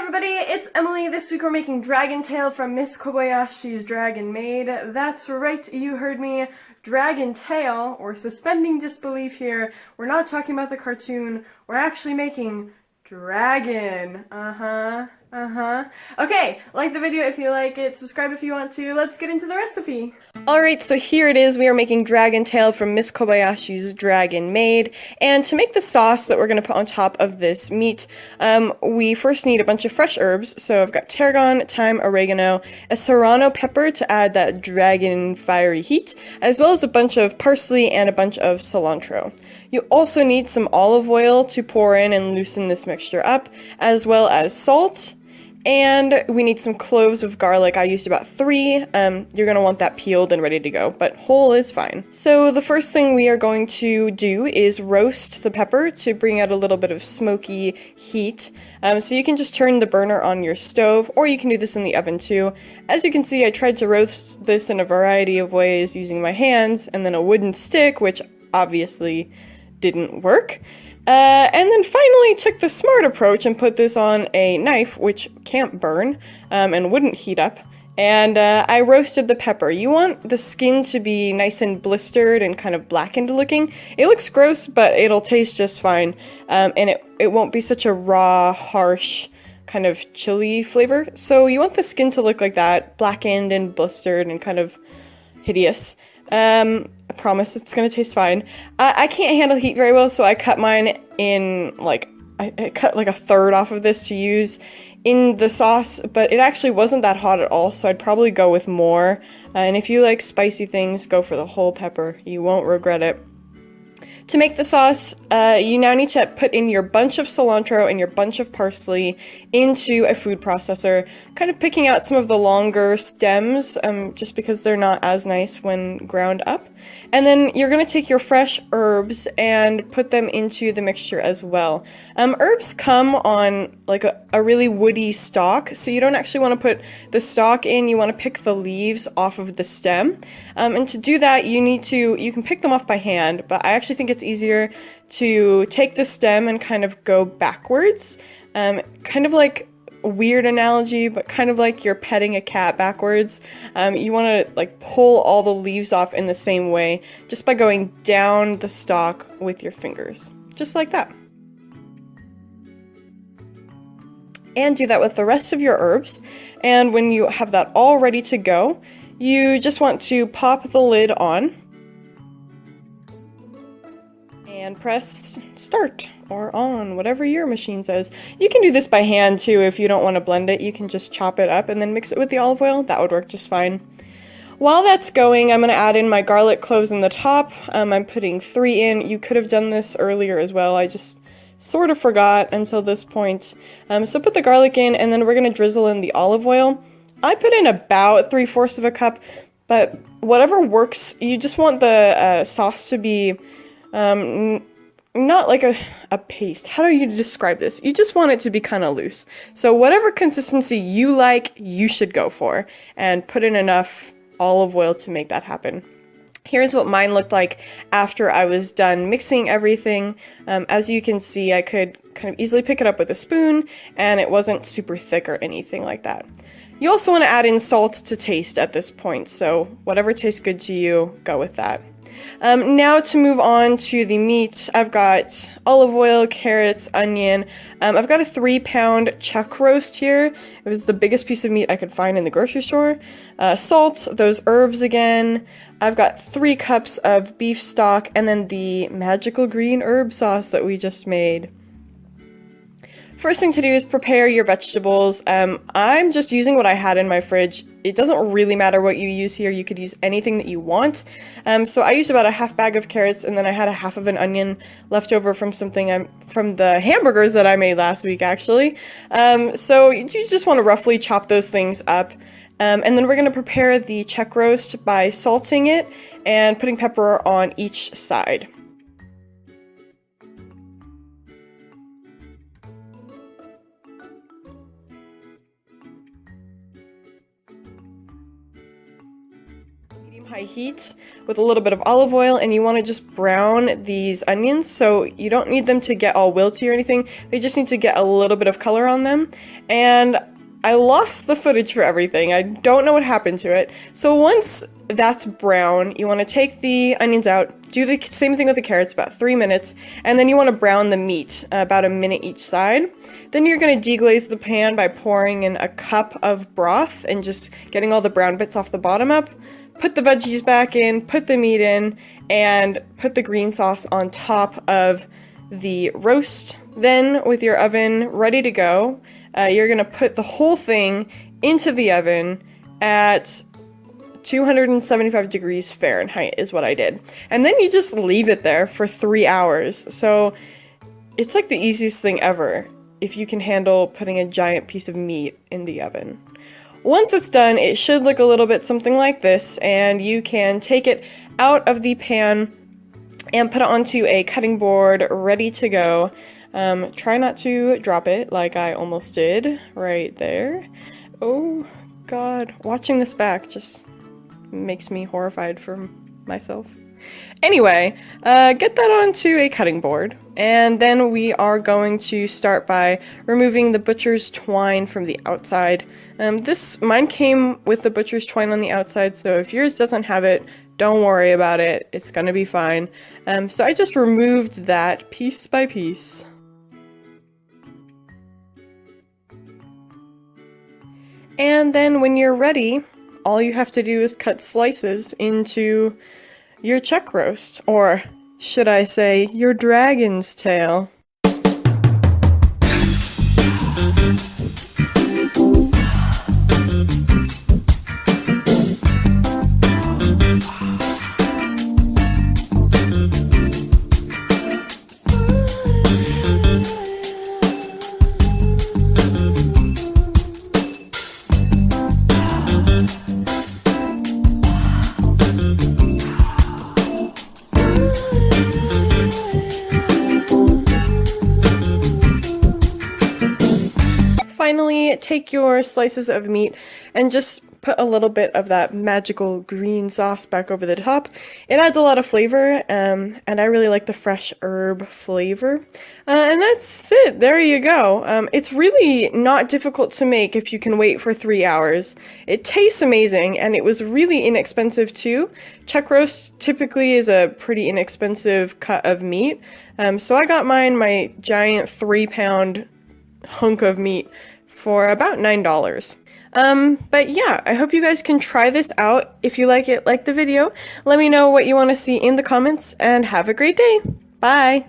everybody, it's Emily. This week we're making Dragon Tail from Miss Kobayashi's Dragon Maid. That's right, you heard me. Dragon Tail, or suspending disbelief here. We're not talking about the cartoon, we're actually making Dragon. Okay, like the video if you like it, subscribe if you want to. Let's get into the recipe. Alright, so here it is. We are making Dragon Tail from Miss Kobayashi's Dragon Maid. And to make the sauce that we're going to put on top of this meat, we first need a bunch of fresh herbs. So I've got tarragon, thyme, oregano, a serrano pepper to add that dragon fiery heat, as well as a bunch of parsley and a bunch of cilantro. You also need some olive oil to pour in and loosen this mixture up, as well as salt. And we need some cloves of garlic. I used about 3. You're going to want that peeled and ready to go, but whole is fine. So the first thing we are going to do is roast the pepper to bring out a little bit of smoky heat. So you can just turn the burner on your stove, or you can do this in the oven too. As you can see, I tried to roast this in a variety of ways using my hands and then a wooden stick, which obviously didn't work. And then finally took the smart approach and put this on a knife, which can't burn and wouldn't heat up. And I roasted the pepper. You want the skin to be nice and blistered and kind of blackened looking. It looks gross, but it'll taste just fine. And it won't be such a raw, harsh, kind of chili flavor. So you want the skin to look like that, blackened and blistered and kind of hideous. I promise it's gonna taste fine. I can't handle heat very well, so I cut mine in, I cut like a third off of this to use in the sauce, but it actually wasn't that hot at all, so I'd probably go with more. And if you like spicy things, go for the whole pepper. You won't regret it. To make the sauce, you now need to put in your bunch of cilantro and your bunch of parsley into a food processor, kind of picking out some of the longer stems, just because they're not as nice when ground up. And then you're going to take your fresh herbs and put them into the mixture as well. Herbs come on like a really woody stalk, so you don't actually want to put the stalk in, you want to pick the leaves off of the stem. And to do that, you can pick them off by hand, but I actually think it's easier to take the stem and kind of go backwards. Kind of like a weird analogy, but kind of like you're petting a cat backwards. You want to like pull all the leaves off in the same way, just by going down the stalk with your fingers. Just like that. And do that with the rest of your herbs. And when you have that all ready to go, you just want to pop the lid on and press start or on, whatever your machine says. You can do this by hand too if you don't want to blend it. You can just chop it up and then mix it with the olive oil. That would work just fine. While that's going, I'm going to add in my garlic cloves in the top. I'm putting 3 in. You could have done this earlier as well. I just sort of forgot until this point. So put the garlic in, and then we're going to drizzle in the olive oil. I put in about 3/4 of a cup, but whatever works. You just want the sauce to be not like a paste. How do you describe this? You just want it to be kind of loose. So whatever consistency you like, you should go for, and put in enough olive oil to make that happen. Here's what mine looked like after I was done mixing everything. As you can see, I could kind of easily pick it up with a spoon, and it wasn't super thick or anything like that. You also want to add in salt to taste at this point, so whatever tastes good to you, go with that. Now to move on to the meat, I've got olive oil, carrots, onion. I've got a 3-pound chuck roast here. It was the biggest piece of meat I could find in the grocery store. Salt, those herbs again. I've got 3 cups of beef stock, and then the magical green herb sauce that we just made. First thing to do is prepare your vegetables. I'm just using what I had in my fridge. It doesn't really matter what you use here. You could use anything that you want. So I used about a half bag of carrots, and then I had a half of an onion left over from from the hamburgers that I made last week, actually. So you just want to roughly chop those things up. And then we're going to prepare the chuck roast by salting it and putting pepper on each side. high heat with a little bit of olive oil, and you want to just brown these onions. So you don't need them to get all wilty or anything. They just need to get a little bit of color on them. And I lost the footage for everything. I don't know what happened to it. So once that's brown, you want to take the onions out, do the same thing with the carrots, about 3 minutes, and then you want to brown the meat, about a minute each side. Then you're going to deglaze the pan by pouring in a cup of broth and just getting all the brown bits off the bottom up. Put the veggies back in, put the meat in, and put the green sauce on top of the roast. Then, with your oven ready to go, you're going to put the whole thing into the oven at 275 degrees Fahrenheit is what I did. And then you just leave it there for 3 hours. So it's like the easiest thing ever if you can handle putting a giant piece of meat in the oven. Once it's done, it should look a little bit something like this, and you can take it out of the pan and put it onto a cutting board ready to go. Try not to drop it like I almost did right there. Oh god, watching this back just makes me horrified for myself. Anyway, get that onto a cutting board, and then we are going to start by removing the butcher's twine from the outside. Mine came with the butcher's twine on the outside, so if yours doesn't have it, don't worry about it. It's gonna be fine. So I just removed that piece by piece. And then when you're ready, all you have to do is cut slices into your chuck roast, or should I say, your dragon's tail. Finally, take your slices of meat and just put a little bit of that magical green sauce back over the top. It adds a lot of flavor, and I really like the fresh herb flavor. And that's it. There you go. It's really not difficult to make if you can wait for 3 hours. It tastes amazing, and it was really inexpensive too. Chuck roast typically is a pretty inexpensive cut of meat. So I got mine, my giant 3-pound hunk of meat, for about $9. But yeah, I hope you guys can try this out. If you like it, like the video. Let me know what you want to see in the comments, and have a great day. Bye!